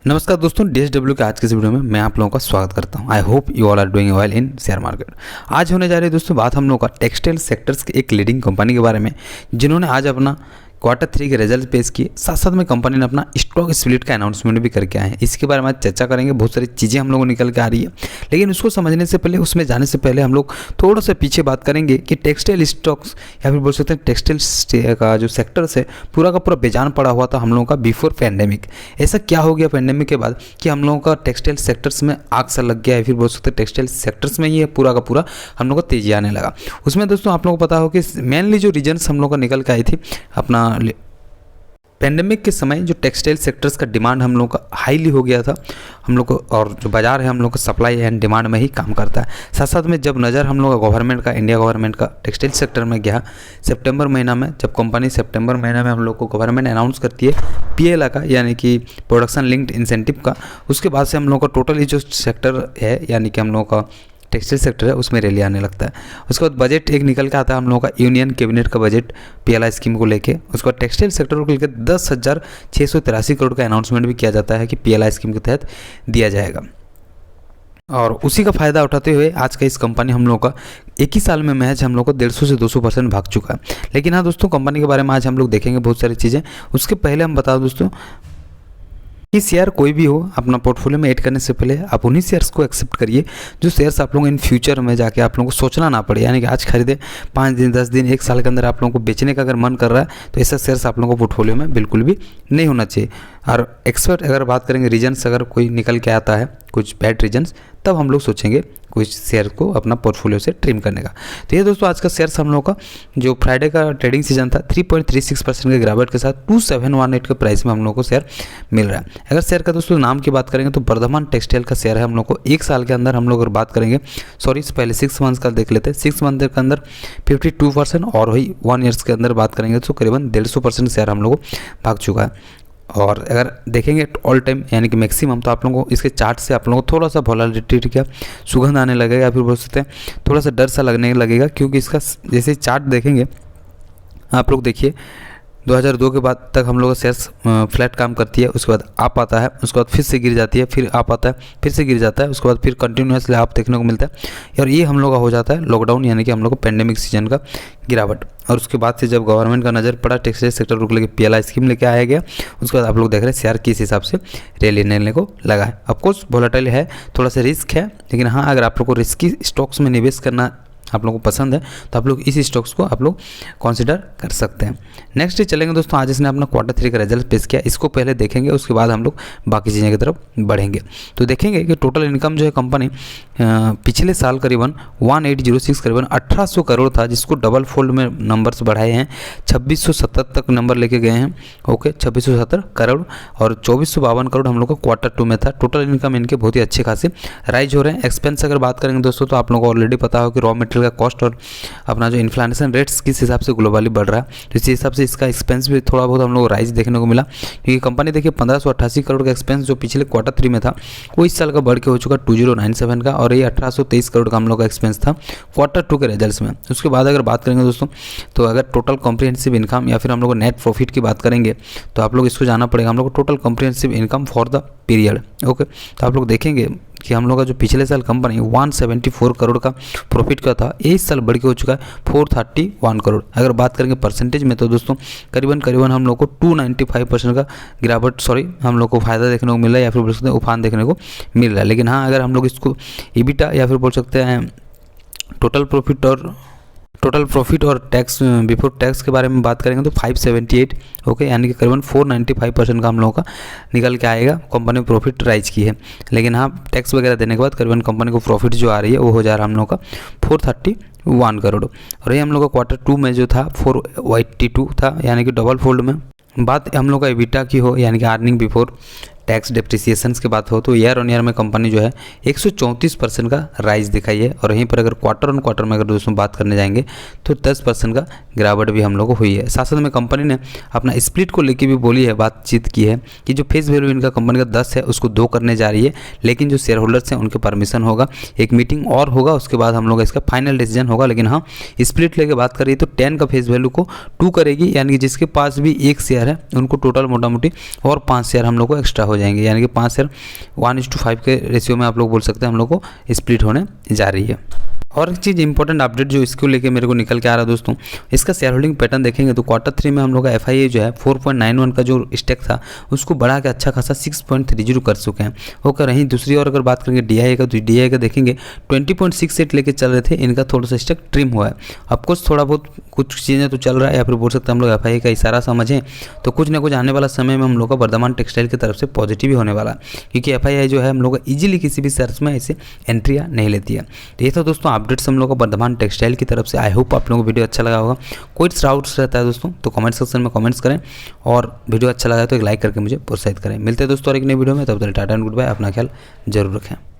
नमस्कार दोस्तों, DSW के आज के इस वीडियो में मैं आप लोगों का स्वागत करता हूं। I hope you all are doing well in share market. आज होने जा रही है दोस्तों बात हम लोगों का टेक्सटाइल सेक्टर्स की एक लीडिंग कंपनी के बारे में, जिन्होंने आज अपना Q3 के रिजल्ट पेश किए। साथ साथ में कंपनी ने अपना स्टॉक स्प्लिट का अनाउंसमेंट भी करके आए हैं। इसके बारे में आज चर्चा करेंगे। बहुत सारी चीज़ें हम लोगों को निकल के आ रही है, लेकिन उसको समझने से पहले, उसमें जाने से पहले हम लोग थोड़ा सा पीछे बात करेंगे कि टेक्सटाइल स्टॉक्स या फिर बोल सकते हैं टेक्सटाइल का जो सेक्टर है पूरा का पूरा बेजान पड़ा हुआ था हम लोगों का बिफोर पैंडेमिक। ऐसा क्या हो गया पैंडेमिक के बाद कि हम लोगों का टेक्सटाइल सेक्टर्स में आग सा लग गया है, फिर बोल सकते हैं टेक्सटाइल सेक्टर्स में ही पूरा का पूरा हम लोग को तेजी आने लगा। उसमें दोस्तों आप लोगों को पता हो कि मेनली जो रीजन्स हम लोग का निकल के आई थी अपना पैंडेमिक के समय, जो टेक्सटाइल सेक्टर्स का डिमांड हम लोग का हाईली हो गया था हम लोग को, और जो बाज़ार है हम लोग का सप्लाई एंड डिमांड में ही काम करता है। साथ साथ में जब नज़र हम लोग का गवर्नमेंट का, इंडिया गवर्नमेंट का टेक्सटाइल सेक्टर में गया सितंबर महीना में, जब कंपनी सितंबर महीना में हम लोग को गवर्नमेंट अनाउंस करती है PLI का, यानी कि प्रोडक्शन लिंक्ड इंसेंटिव का, उसके बाद से हम लोग का टोटली जो सेक्टर है यानी कि हम लोग का टेक्सटाइल सेक्टर है उसमें रैली आने लगता है। उसके बाद बजट एक निकल के आता है हम लोगों का यूनियन कैबिनेट का बजट PLI स्कीम को लेके। उसके बाद टेक्सटाइल सेक्टर को लेकर 10,683 करोड़ का अनाउंसमेंट भी किया जाता है कि PLI स्कीम के तहत दिया जाएगा, और उसी का फ़ायदा उठाते हुए आज का इस कंपनी हम लोग का एक ही साल में महज हम लोग को 150 से 200% भाग चुका है। लेकिन हाँ दोस्तों, कंपनी के बारे में आज हम लोग देखेंगे बहुत सारी चीज़ें। उसके पहले हम बता दोस्तों कि शेयर कोई भी हो अपना पोर्टफोलियो में ऐड करने से पहले आप उन्हीं शेयर्स को एक्सेप्ट करिए जो शेयर्स आप लोगों को इन फ्यूचर में जाके आप लोगों को सोचना ना पड़े। यानी कि आज खरीदे 5 दिन 10 दिन 1 साल के अंदर आप लोगों को बेचने का अगर मन कर रहा है तो ऐसा शेयर्स आप लोगों को पोर्टफोलियो में बिल्कुल भी नहीं होना चाहिए। और एक्सपर्ट अगर बात करेंगे रीजन्स, अगर कोई निकल के आता है कुछ बैड रीजन्स, तब हम लोग सोचेंगे कुछ शेयर को अपना पोर्टफोलियो से ट्रिम करने का। तो ये दोस्तों आज का शेयर्स हम लोग का जो फ्राइडे का ट्रेडिंग सीजन था 3.36% के गिरावट के साथ 2718 के प्राइस में हम लोग को शेयर मिल रहा है। अगर शेयर का दोस्तों नाम की बात करेंगे तो वर्धमान टेक्सटाइल का शेयर है। हम लोग को एक साल के अंदर हम लोग अगर बात करेंगे, सॉरी पहले 6 मंथ्स का देख लेते हैं। 6 मंथ के अंदर 52%, और वही 1 ईयर्स के अंदर बात करेंगे तो करीबन 150% शेयर हम लोग को भाग चुका है। और अगर देखेंगे ऑल टाइम यानी कि मैक्सिमम, तो आप लोगों को इसके चार्ट से आप लोगों को थोड़ा सा वोलेटिलिटी का सुगंध आने लगेगा, या फिर बोल सकते हैं थोड़ा सा डर सा लगने लगेगा, क्योंकि इसका जैसे चार्ट देखेंगे आप लोग, देखिए 2002 के बाद तक हम लोग का शेयर्स फ्लैट काम करती है, उसके बाद आप आता है, उसके बाद फिर से गिर जाती है, फिर आप आता है, फिर से गिर जाता है, उसके बाद फिर कंटिन्यूसली आप देखने को मिलता है। और ये हम लोग का हो जाता है लॉकडाउन यानी कि हम लोग को पैंडेमिक सीजन का गिरावट। और उसके बाद से जब गवर्नमेंट का नज़र पड़ा टेक्सटाइल सेक्टर को लेकर PLI स्कीम लेके आया गया, उसके बाद आप लोग देख रहे हैं शेयर किस हिसाब से रैली लेने को लगा है। ऑफकोर्स वोलेटाइल है, थोड़ा सा रिस्क है, लेकिन हाँ अगर आप लोग को रिस्की स्टॉक्स में निवेश करना आप लोगों को पसंद है तो आप लोग इस स्टॉक्स को आप लोग कंसिडर कर सकते हैं। नेक्स्ट डे चलेंगे दोस्तों, आज इसने अपना Q3 का रिजल्ट पेश किया, इसको पहले देखेंगे, उसके बाद हम लोग बाकी चीज़ें की तरफ बढ़ेंगे। तो देखेंगे कि टोटल इनकम जो है कंपनी पिछले साल करीबन 1806 करीबन 1800 करोड़ था, जिसको डबल फोल्ड में नंबर्स बढ़ाए हैं, 2670 तक नंबर लेके गए हैं। ओके, 2670 करोड़ और 2452 करोड़ हम लोग का Q2 में था। टोटल इनकम इनके बहुत ही अच्छे खासे राइज हो रहे हैं। एक्सपेंस अगर बात करेंगे दोस्तों तो आप लोगों को ऑलरेडी पता हो कि रॉ मटेरियल का कॉस्ट और अपना जो इन्फ्लेशन रेट्स किस हिसाब से ग्लोबली बढ़ रहा है, तो इस हिसाब से इसका एक्सपेंस भी थोड़ा बहुत हम लोग राइज देखने को मिला। क्योंकि कंपनी देखिए 1588 करोड़ का एक्सपेंस जो पिछले Q3 में था वो इस साल का बढ़ के हो चुका 2097 का, और ये 1823 करोड़ का हम लोग का एक्सपेंस था Q2 के रिजल्ट्स में। उसके बाद अगर बात करेंगे दोस्तों तो अगर टोटल कॉम्प्रिहेंसिव इनकम या फिर हम लोग नेट प्रॉफिट की बात करेंगे तो आप लोग इसको जाना पड़ेगा हम लोग को total comprehensive income for the period. Okay, तो आप लोग देखेंगे कि हम लोग का जो पिछले साल कंपनी 174 करोड़ का प्रॉफिट का था, इस साल बढ़ के हो चुका है 431 करोड़। अगर बात करेंगे परसेंटेज में तो दोस्तों करीबन हम लोग को 295% का गिरावट, सॉरी हम लोग को फायदा देखने को मिल रहा है, या फिर बोल सकते हैं उफान देखने को मिल रहा है। लेकिन हाँ अगर हम लोग इसको EBITDA या फिर बोल सकते हैं टोटल प्रॉफिट और टैक्स बिफोर टैक्स के बारे में बात करेंगे तो 578, ओके, यानी कि करीबन 495% का हम लोगों का निकल के आएगा। कंपनी ने प्रॉफिट राइज की है, लेकिन हाँ टैक्स वगैरह देने के बाद करीबन कंपनी को प्रॉफिट जो आ रही है वो हो जा रहा है हम लोग का 431 करोड़। और ये हम लोग का Q2 में जो था 482 था, यानी कि डबल फोल्ड में। बात हम लोग का EBITDA की हो यानी कि अर्निंग बिफोर टैक्स डेप्रिसिएशंस की बात हो तो ईयर ऑन ईयर में कंपनी जो है 134% का राइज दिखाई है। और यहीं पर अगर Q1 में अगर दोस्तों बात करने जाएंगे तो 10% का गिरावट भी हम लोग को हुई है। साथ साथ में कंपनी ने अपना स्प्लिट को लेकर भी बोली है, बातचीत की है कि जो फेस वैल्यू इनका कंपनी का 10 है उसको 2 करने जा रही है, लेकिन जो शेयर होल्डर्स हैं उनके परमिशन होगा, एक मीटिंग और होगा, उसके बाद हम लोग इसका फाइनल डिसीजन होगा। लेकिन हाँ स्प्लिट लेके बात करिए तो 10 का फेस वैल्यू को 2 करेगी, यानी कि जिसके पास भी 1 शेयर है उनको टोटल मोटा मोटी और 5 शेयर हम लोग को एक्स्ट्रा हो जाएंगे, यानी कि 5 शेयर 1:5 के रेशियो में आप लोग बोल सकते हैं हम लोग को स्प्लिट होने जा रही है। और एक चीज़ इंपॉर्टेंट अपडेट जो इसको लेके मेरे को निकल के आ रहा है दोस्तों, इसका शेयर होल्डिंग पैटर्न देखेंगे तो Q3 में हम लोग का FII जो है 4.91 का जो स्टेक था उसको बढ़ा के अच्छा खासा 6.30 कर चुके हैं। ओके, रही दूसरी ओर अगर बात करेंगे DIA का, तो DIA का देखेंगे 20.68 लेके चल रहे थे, इनका थोड़ा सा स्टेक ट्रिम हुआ है। अब कुछ थोड़ा बहुत कुछ चीज़ें तो चल रहा है, या फिर बोल सकते हैं हम लोग FII का इशारा समझें तो कुछ ना कुछ आने वाला समय में हम लोग का वर्धमान टेक्सटाइल की तरफ से पॉजिटिव ही होने वाला है, क्योंकि FII जो है हम लोग का ईजिली किसी भी शेयर्स में ऐसे एंट्रियाँ नहीं लेती है। तो ये था दोस्तों अपडेट्स हम लोग का वर्धमान टेक्सटाइल की तरफ से। आई होप आप लोगों को वीडियो अच्छा लगा होगा। कोई डाउट्स रहता है दोस्तों तो कमेंट सेक्शन में कमेंट्स करें, और वीडियो अच्छा लगा तो एक लाइक करके मुझे प्रोत्साहित करें। मिलते हैं दोस्तों और एक नई वीडियो में, तब तक टाटा एंड गुड बाय। अपना ख्याल जरूर रखें।